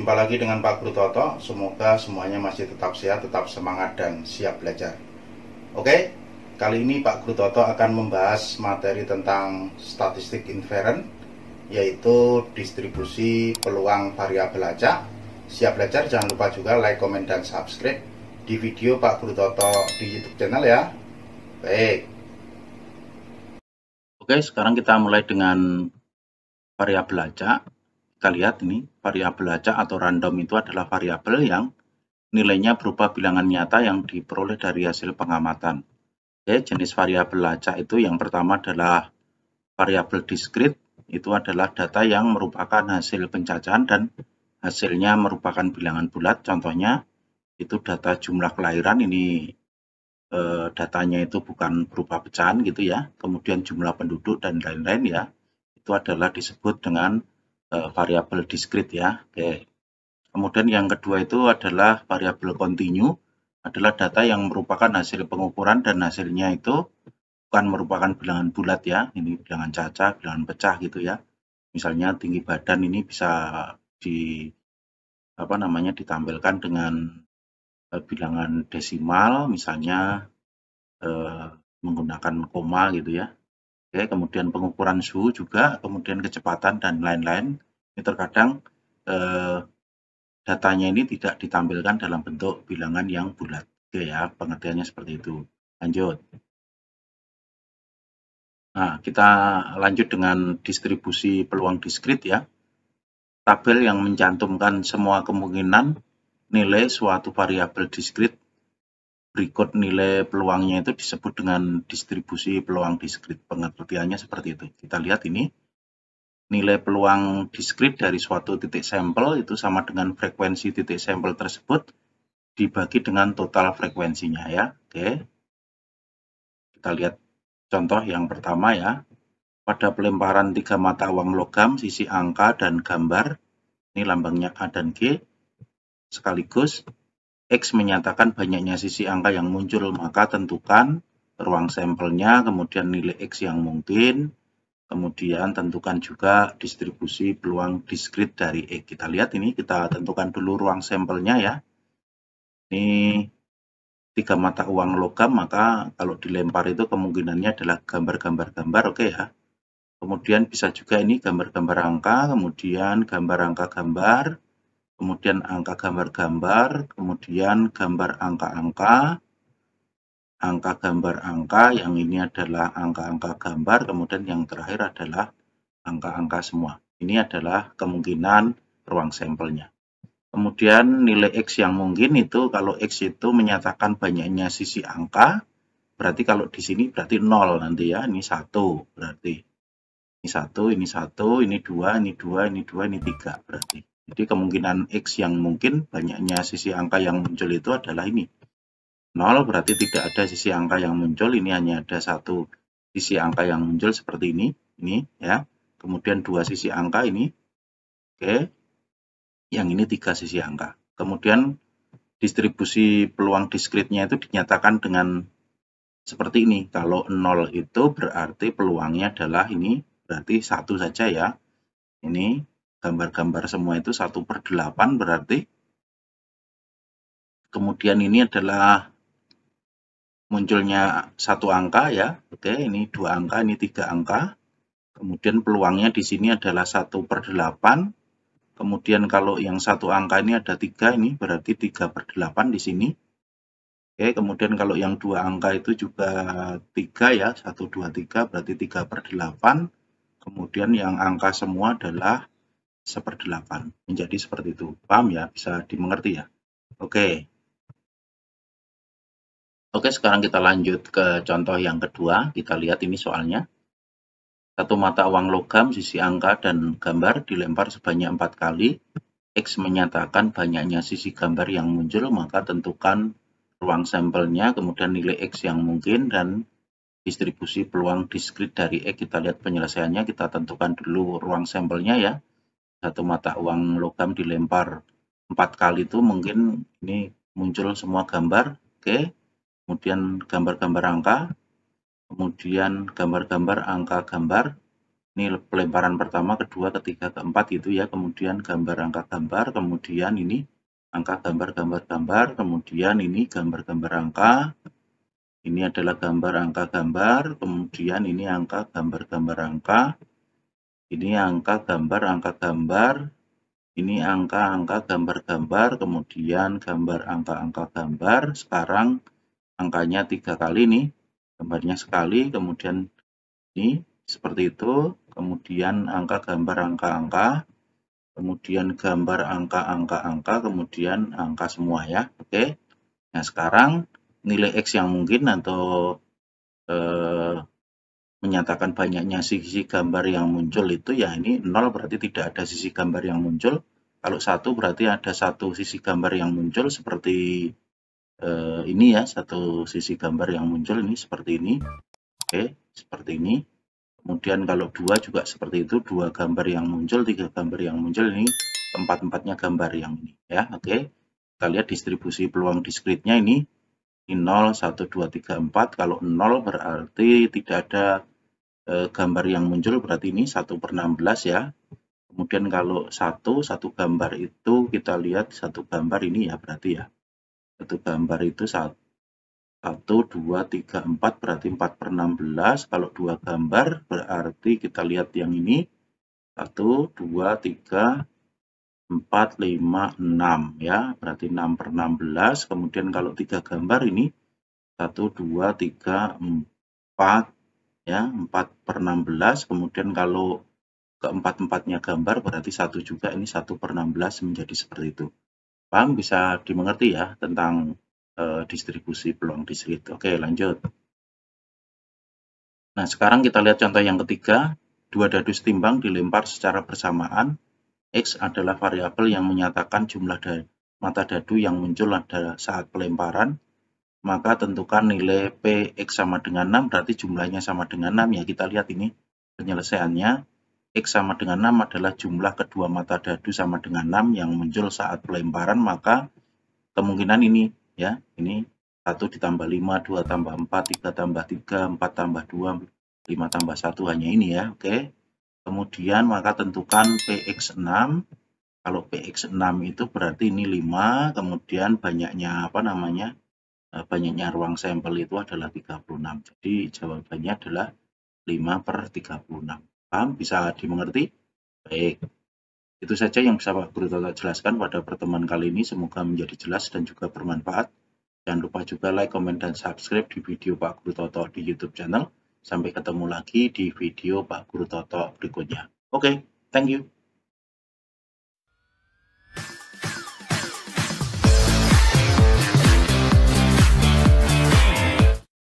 Jumpa lagi dengan Pak Guru Toto. Semoga semuanya masih tetap sehat, tetap semangat dan siap belajar. Oke, kali ini Pak Guru Toto akan membahas materi tentang statistik invariant, yaitu distribusi peluang variabel acak. Siap belajar, jangan lupa juga like, komen, dan subscribe di video Pak Guru Toto di YouTube channel ya. Baik. Oke, sekarang kita mulai dengan variabel acak. Kita lihat ini, variabel acak atau random itu adalah variabel yang nilainya berupa bilangan nyata yang diperoleh dari hasil pengamatan. Oke, jenis variabel acak itu yang pertama adalah variabel diskrit, itu adalah data yang merupakan hasil pencacahan dan hasilnya merupakan bilangan bulat. Contohnya itu data jumlah kelahiran, ini datanya itu bukan berupa pecahan gitu ya. Kemudian jumlah penduduk dan lain-lain ya, itu adalah disebut dengan variabel diskrit ya. Oke. Kemudian yang kedua itu adalah variabel kontinu, adalah data yang merupakan hasil pengukuran dan hasilnya itu bukan merupakan bilangan bulat ya. Ini bilangan caca, bilangan pecah gitu ya. Misalnya tinggi badan ini bisa ditampilkan dengan bilangan desimal, misalnya menggunakan koma gitu ya. Oke, kemudian pengukuran suhu juga, kemudian kecepatan dan lain-lain. Ini terkadang datanya ini tidak ditampilkan dalam bentuk bilangan yang bulat. Oke ya, pengertiannya seperti itu. Lanjut. Nah, kita lanjut dengan distribusi peluang diskrit ya. Tabel yang mencantumkan semua kemungkinan nilai suatu variabel diskrit berikut nilai peluangnya itu disebut dengan distribusi peluang diskrit. Pengertiannya seperti itu. Kita lihat ini. Nilai peluang diskrit dari suatu titik sampel itu sama dengan frekuensi titik sampel tersebut dibagi dengan total frekuensinya ya. Oke. Kita lihat contoh yang pertama ya. Pada pelemparan 3 mata uang logam, sisi angka dan gambar, ini lambangnya A dan G, sekaligus X menyatakan banyaknya sisi angka yang muncul, maka tentukan ruang sampelnya, kemudian nilai X yang mungkin, kemudian tentukan juga distribusi peluang diskrit dari X. Kita lihat ini, kita tentukan dulu ruang sampelnya ya. Ini 3 mata uang logam, maka kalau dilempar itu kemungkinannya adalah gambar-gambar, oke ya. Kemudian bisa juga ini gambar-gambar angka, kemudian gambar angka gambar, kemudian angka gambar-gambar, kemudian gambar angka-angka, angka gambar angka, yang ini adalah angka-angka gambar, kemudian yang terakhir adalah angka-angka semua. Ini adalah kemungkinan ruang sampelnya. Kemudian nilai X yang mungkin itu, kalau X itu menyatakan banyaknya sisi angka, berarti kalau di sini berarti 0 nanti ya, ini 1 berarti. Ini 1, ini 1, ini 2, ini 2, ini 2, ini 3 berarti. Jadi kemungkinan X yang mungkin banyaknya sisi angka yang muncul itu adalah ini. 0 berarti tidak ada sisi angka yang muncul, ini hanya ada satu sisi angka yang muncul seperti ini ya. Kemudian 2 sisi angka ini, oke. Yang ini 3 sisi angka. Kemudian distribusi peluang diskritnya itu dinyatakan dengan seperti ini. Kalau 0 itu berarti peluangnya adalah ini, berarti 1 saja ya. Ini gambar-gambar semua itu 1/8 berarti. Kemudian ini adalah munculnya satu angka ya. Oke, ini 2 angka, ini 3 angka. Kemudian peluangnya di sini adalah 1/8. Kemudian kalau yang satu angka ini ada 3, ini berarti 3/8 di sini. Oke, kemudian kalau yang 2 angka itu juga 3 ya, 1, 2, 3 berarti 3/8. Kemudian yang angka semua adalah 1/8. Menjadi seperti itu. Paham ya? Bisa dimengerti ya? Oke. Oke, sekarang kita lanjut ke contoh yang kedua. Kita lihat ini soalnya. Satu mata uang logam, sisi angka dan gambar dilempar sebanyak 4 kali. X menyatakan banyaknya sisi gambar yang muncul, maka tentukan ruang sampelnya, kemudian nilai X yang mungkin, dan distribusi peluang diskrit dari X. Kita lihat penyelesaiannya, kita tentukan dulu ruang sampelnya ya. Satu mata uang logam dilempar 4 kali itu mungkin ini muncul semua gambar, oke. Kemudian gambar-gambar angka, kemudian gambar-gambar angka gambar, Ini pelemparan pertama, kedua, ketiga, keempat gitu ya. Kemudian gambar angka gambar, kemudian ini angka gambar, kemudian ini gambar-gambar angka. Ini adalah gambar angka gambar, kemudian ini angka gambar-gambar angka. Ini angka gambar angka gambar. Ini angka-angka gambar-gambar, kemudian gambar angka-angka gambar. Sekarang angkanya 3 kali nih, gambarnya sekali, kemudian ini seperti itu, kemudian angka gambar angka-angka, kemudian gambar angka-angka-angka, kemudian angka semua ya, oke. Nah sekarang nilai X yang mungkin atau menyatakan banyaknya sisi gambar yang muncul itu ya ini 0 berarti tidak ada sisi gambar yang muncul. Kalau 1 berarti ada satu sisi gambar yang muncul seperti ini ya, satu sisi gambar yang muncul ini seperti ini. Oke, seperti ini. Kemudian kalau 2 juga seperti itu, 2 gambar yang muncul, 3 gambar yang muncul, ini keempat-empatnya gambar yang ini ya. Oke. Kita lihat distribusi peluang diskritnya ini 0, 1, 2, 3, 4. Kalau 0 berarti tidak ada gambar yang muncul, berarti ini 1/16 ya. Kemudian kalau satu gambar itu kita lihat satu gambar ini ya berarti ya. Satu gambar itu 1, 2, 3, 4 berarti 4/16. Kalau 2 gambar berarti kita lihat yang ini 1, 2, 3, 4, 5, 6 ya. Berarti 6/16. Kemudian kalau 3 gambar ini 1, 2, 3, 4 ya. 4/16. Kemudian kalau keempat-empatnya gambar berarti 1 juga, ini 1/16 menjadi seperti itu. Paham? Bisa dimengerti ya tentang distribusi peluang diskrit. Oke, lanjut. Nah, sekarang kita lihat contoh yang ketiga. Dua dadu setimbang dilempar secara bersamaan. X adalah variabel yang menyatakan jumlah mata dadu yang muncul pada saat pelemparan. Maka tentukan nilai P X sama dengan 6, berarti jumlahnya sama dengan 6 ya. Kita lihat ini penyelesaiannya. X sama dengan 6 adalah jumlah kedua mata dadu sama dengan 6 yang muncul saat pelemparan, maka kemungkinan ini ya, ini 1 ditambah 5, 2 tambah 4, 3 tambah 3, 4 tambah 2, 5 tambah 1 hanya ini ya, oke. Kemudian maka tentukan PX6. Kalau PX6 itu berarti ini 5, kemudian banyaknya apa namanya? Banyaknya ruang sampel itu adalah 36. Jadi jawabannya adalah 5/36. Paham? Bisa dimengerti? Baik. Itu saja yang bisa Pak Guru Toto jelaskan pada pertemuan kali ini. Semoga menjadi jelas dan juga bermanfaat. Jangan lupa juga like, komen, dan subscribe di video Pak Guru Toto di YouTube channel. Sampai ketemu lagi di video Pak Guru Toto berikutnya. Oke, thank you.